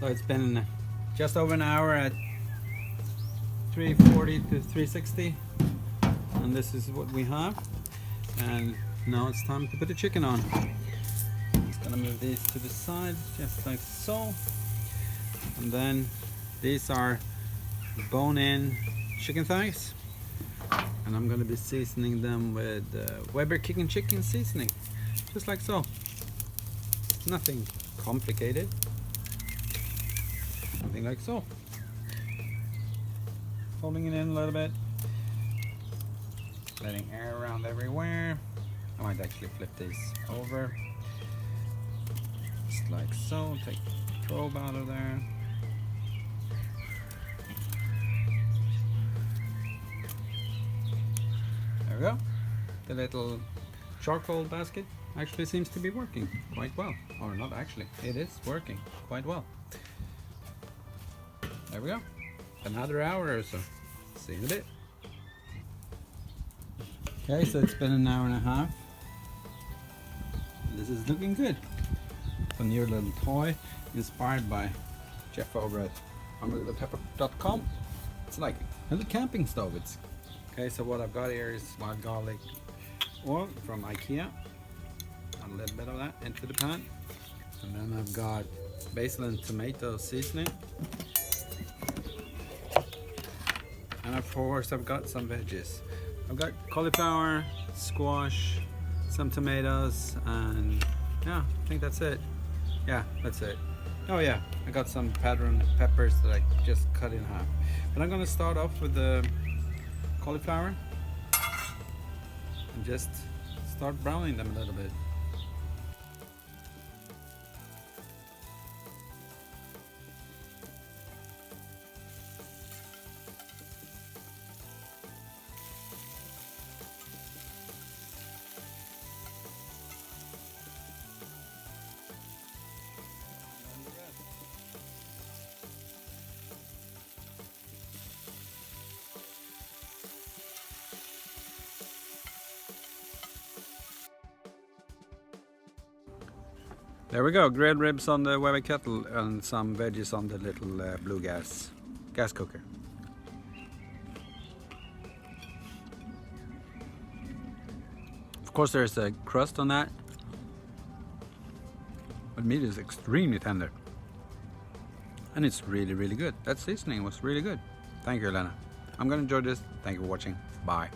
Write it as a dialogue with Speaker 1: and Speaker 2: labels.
Speaker 1: So it's been just over an hour at 340 to 360, and this is what we have. And now it's time to put the chicken on. Just gonna move these to the side just like so, and then these are bone-in chicken thighs, and I'm gonna be seasoning them with Weber Kicking Chicken seasoning, just like so. Nothing complicated. Something like so. Folding it in a little bit, letting air around everywhere. I might actually flip these over, just like so. Take the probe out of there. There we go. The little charcoal basket actually seems to be working quite well. Or not actually, it is working quite well. There we go. Another hour or so. See you in a bit. Okay, so it's been an hour and a half. This is looking good. It's a new little toy inspired by Jeff over at hungrylittlpepper.com. It's like a little camping stove. Okay, so what I've got here is wild garlic oil from IKEA. Add a little bit of that into the pan. And then I've got basil and tomato seasoning. And of course I've got some veggies. I've got cauliflower, squash, some tomatoes, and yeah, I think that's it. Yeah, that's it. Oh yeah, I got some padron peppers that I just cut in half. But I'm gonna start off with the cauliflower and just start browning them a little bit. There we go, grilled ribs on the Weber kettle and some veggies on the little blue gas cooker. Of course there's a crust on that, but meat is extremely tender. And it's really, really good. That seasoning was really good. Thank you, Helena. I'm gonna enjoy this. Thank you for watching. Bye.